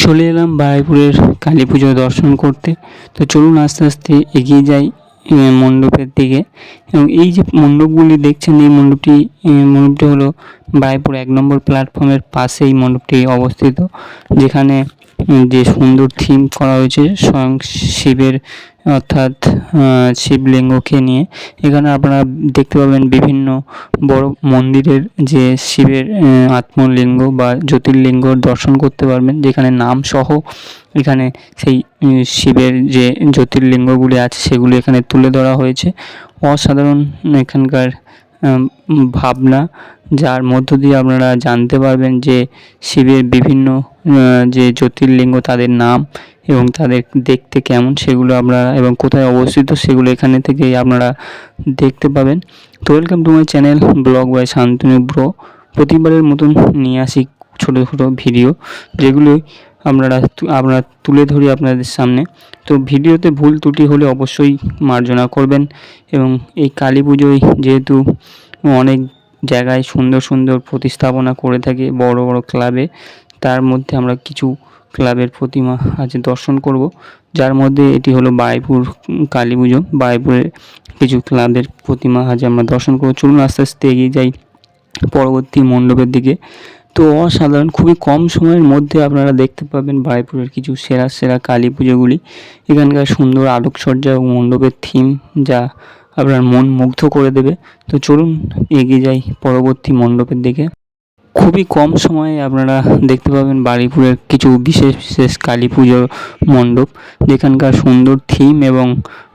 চলে এলাম বারুইপুরের কালী পুজো দর্শন করতে। তো চলুন আস্তে আস্তে এগিয়ে যাই মণ্ডপের দিকে। এবং এই যে মণ্ডপগুলি দেখছেন, এই মণ্ডপটি হলো বারুইপুর 1 নম্বর প্ল্যাটফর্মের পাশে এই মণ্ডপটি অবস্থিত, যেখানে যে সুন্দর থিম করা হয়েছে স্বয়ং শিবের, অর্থাৎ শিবলিঙ্গকে নিয়ে। এখানে আপনারা দেখতে পাবেন বিভিন্ন বড় মন্দিরের যে শিবের আত্মলিঙ্গ বা জ্যোতির্লিঙ্গ দর্শন করতে পারবেন, যেখানে নাম সহ এখানে সেই শিবের যে জ্যোতির্লিঙ্গগুলি আছে সেগুলি এখানে তুলে ধরা হয়েছে। অসাধারণ এখানকার ভাবনা, যার মধ্য দিয়ে আপনারা জানতে পারবেন যে শিবের বিভিন্ন যে জ্যোতির্লিঙ্গ, তাদের নাম এবং তাদের দেখতে কেমন সেগুলো আপনারা এবং কোথায় অবস্থিত সেগুলো এখানে থেকেই আপনারা দেখতে পাবেন। তো welcome to my channel blog by Shantanu bro. প্রতিবারের মতন নিয়ে আসি ছোটো ছোটো ভিডিও, যেগুলো আমরা তুলে ধরি আপনাদের সামনে। তো ভিডিওতে ভুল ত্রুটি হলে অবশ্যই মার্জনা করবেন। এবং এই কালী পুজোয় যেহেতু অনেক জায়গায় সুন্দর সুন্দর প্রতিস্থাপনা করে থাকে বড় বড় ক্লাবে, তার মধ্যে আমরা কিছু ক্লাবের প্রতিমা আজ দর্শন করব, যার মধ্যে এটি হলো বারুইপুর কালী পুজো। বারুইপুরের কিছু ক্লাবের প্রতিমা আজ আমরা দর্শন করব। চলুন আস্তে আস্তে এগিয়ে যাই পরবর্তী মণ্ডপের দিকে। তো অসাধারণ, খুবই কম সময়ের মধ্যে আপনারা দেখতে পাবেন বারুইপুরের কিছু সেরা সেরা কালী পুজোগুলি। এখানকার সুন্দর আলোকসজ্জা এবং মণ্ডপের থিম যা আপনার মন মুগ্ধ করে দেবে। তো চলুন এগিয়ে যাই পরবর্তী মণ্ডপের দিকে। খুবই কম সময়ে আপনারা দেখতে পাবেন বারুইপুরের কিছু বিশেষ বিশেষ কালী পুজোর মণ্ডপ, যেখানকার সুন্দর থিম এবং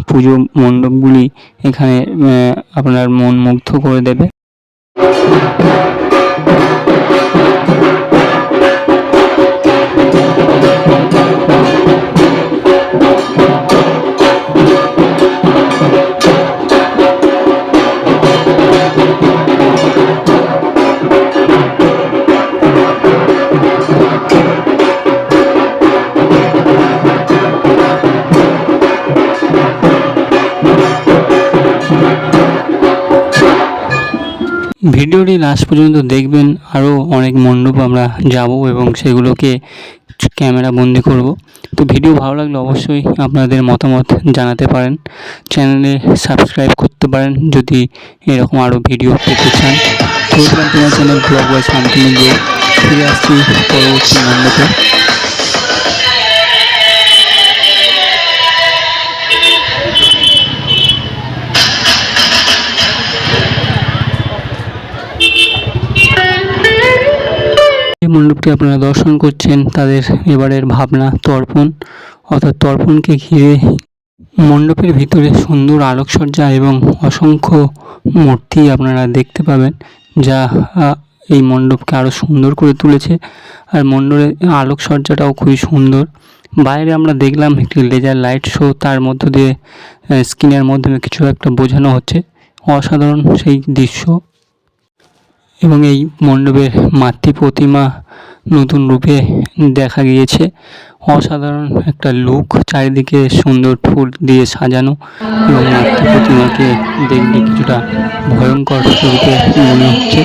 পুজো মণ্ডপগুলি এখানে আপনার মন মুগ্ধ করে দেবে। ভিডিওটি লাস্ট পর্যন্ত দেখবেন, আরও অনেক মণ্ডপ আমরা যাব এবং সেগুলোকে ক্যামেরা বন্দি করব। তো ভিডিও ভালো লাগলে অবশ্যই আপনাদের মতামত জানাতে পারেন, চ্যানেলে সাবস্ক্রাইব করতে পারেন যদি এরকম আরও ভিডিও পেতে চান। তো তোমার channel blog by Shantanu bro, ফিরে আসছি পরবর্তী মণ্ডপে। যে মণ্ডপটি আপনারা দর্শন করছেন তাদের এবারের ভাবনা তর্পণ, অর্থাৎ তর্পণকে ঘিরে মণ্ডপের ভিতরে সুন্দর আলোকসজ্জা এবং অসংখ্য মূর্তি আপনারা দেখতে পাবেন, যা এই মণ্ডপকে আরও সুন্দর করে তুলেছে। আর মণ্ডপের আলোকসজ্জাটাও খুবই সুন্দর। বাইরে আমরা দেখলাম একটি লেজার লাইট শো, তার মধ্য দিয়ে স্ক্রিনের মাধ্যমে কিছু একটা বোঝানো হচ্ছে। অসাধারণ সেই দৃশ্য। এবং এই মণ্ডপের মাতৃ প্রতিমা নতুন রূপে দেখা গিয়েছে। অসাধারণ একটা লুক, চারিদিকে সুন্দর ফুল দিয়ে সাজানো এবং মাতৃ প্রতিমাকে দেখলে কিছুটা ভয়ঙ্কর রূপে মনে হচ্ছে।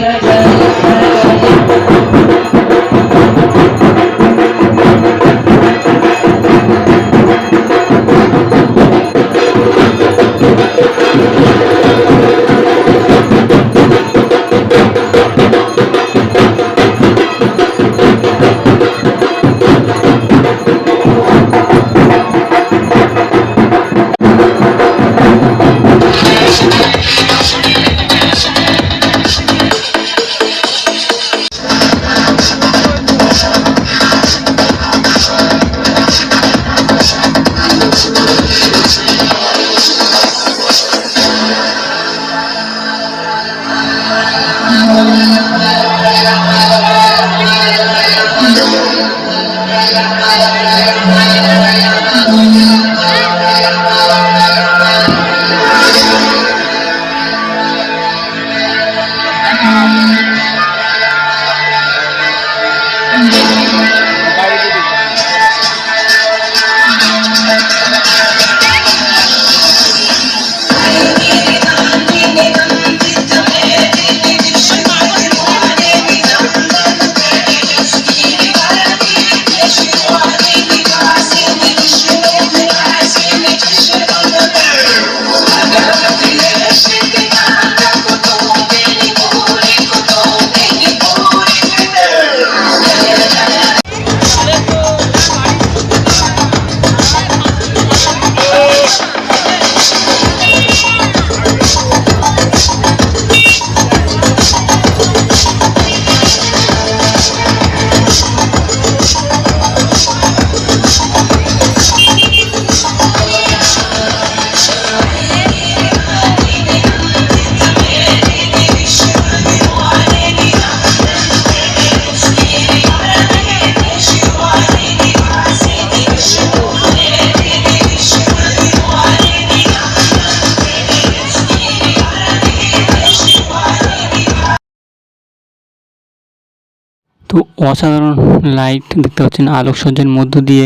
অসাধারণ লাইট দেখতে পাচ্ছেন, আলোকসজ্জার মধ্য দিয়ে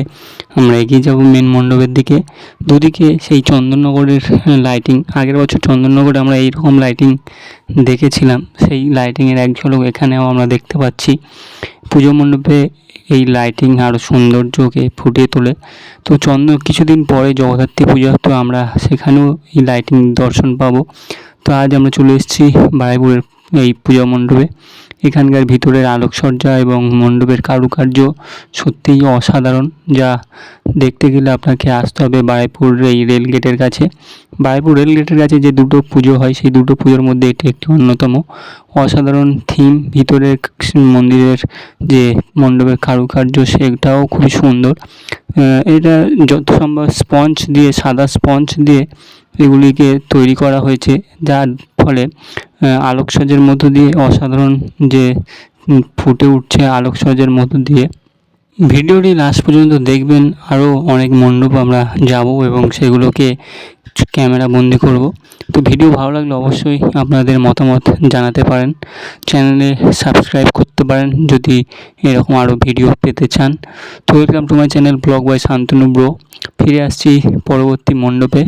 আমরা এগিয়ে যাব মেন মণ্ডপের দিকে। দুদিকে সেই চন্দননগরের লাইটিং, আগের বছর চন্দননগরে আমরা এইরকম লাইটিং দেখেছিলাম, সেই লাইটিংয়ের এক ঝলক এখানেও আমরা দেখতে পাচ্ছি। পুজো মণ্ডপে এই লাইটিং আরও সৌন্দর্যকে ফুটিয়ে তোলে। তো কিছুদিন পরে জগদ্ধাত্রী পূজা, তো আমরা সেখানেও এই লাইটিং দর্শন পাবো। তো আজ আমরা চলে এসেছি বারুইপুরের এই পূজা মণ্ডপে। এখানকার ভিতরের আলোকসজ্জা এবং মণ্ডপের কারুকার্য সত্যিই অসাধারণ, যা দেখতে গেলে আপনাকে আসতে হবে বারুইপুর এই রেলগেটের কাছে। বারুইপুর রেলগেটের কাছে যে দুটো পুজো হয়, সেই দুটো পুজোর মধ্যে এটি একটি অন্যতম। অসাধারণ থিম, ভিতরের মন্দিরের যে মণ্ডপের কারুকার্য সেটাও খুবই সুন্দর। এটা যত সম্ভব স্পঞ্জ দিয়ে, সাদা স্পঞ্জ দিয়ে এগুলিকে তৈরি করা হয়েছে, যার ফলে আলোকসজ্জার মধ্য দিয়ে অসাধারণ যে ফুটে উঠছে আলোকসজ্জার মধ্য দিয়ে। ভিডিওটি লাস্ট পর্যন্ত দেখবেন, আরও অনেক মণ্ডপ আমরা যাব এবং সেগুলোকে ক্যামেরা বন্দি করব। তো ভিডিও ভালো লাগলে অবশ্যই আপনাদের মতামত জানাতে পারেন, চ্যানেলে সাবস্ক্রাইব করতে পারেন যদি এরকম আরও ভিডিও পেতে চান। তো welcome to my channel blog by Shantanu bro. ফিরে আসছি পরবর্তী মণ্ডপে।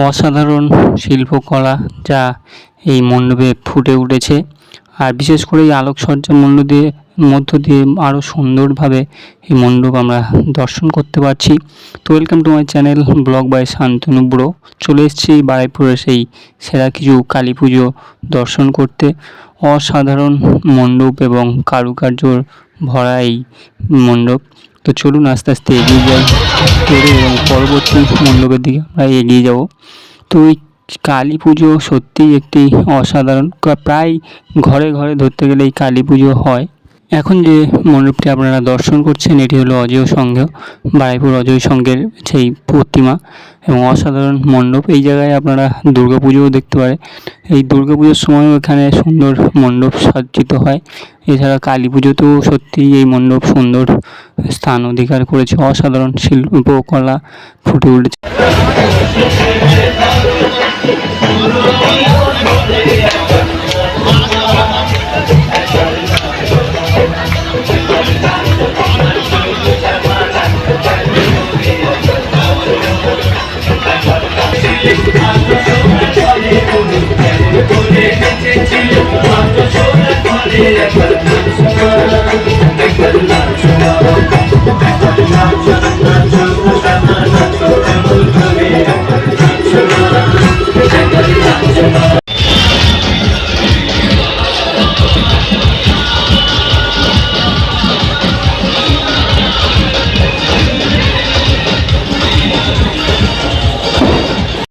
অসাধারণ শিল্পকলা যা এই মণ্ডপে ফুটে উঠেছে, আর বিশেষ করে এই আলোকসজ্জা মধ্য দিয়ে আরও সুন্দরভাবে এই মণ্ডপ আমরা দর্শন করতে পারছি। তো welcome to my channel blog by Shantanu bro. চলে এসেছি বারুইপুরের সেই সেরা কিছু কালী পুজো দর্শন করতে। অসাধারণ মণ্ডপ এবং কারুকার্যর ভরা এই মণ্ডপ। তো চলুন আস্তে আস্তে এগিয়ে যাই এবং পরবর্তী মণ্ডপের দিকে আমরা এগিয়ে যাব। তো এই কালী পুজো সত্যিই একটি অসাধারণ, প্রায় ঘরে ঘরে ধরতে গেলে এই কালী পুজো হয়। এখন যে মণ্ডপটি আপনারা দর্শন করছেন, এটি হলো অজয় সংঘ, বারুইপুর অজয় সংঘের সেই প্রতিমা এবং অসাধারণ মণ্ডপ। এই জায়গায় আপনারা দুর্গা পুজোও দেখতে পারেন। এই দুর্গা পুজোর সময়ও এখানে সুন্দর মণ্ডপ সজ্জিত হয়। এছাড়া কালী পুজোতেও সত্যিই এই মণ্ডপ সুন্দর স্থান অধিকার করেছে, অসাধারণ শিল্পকলা ফুটে উঠেছে। Yeah.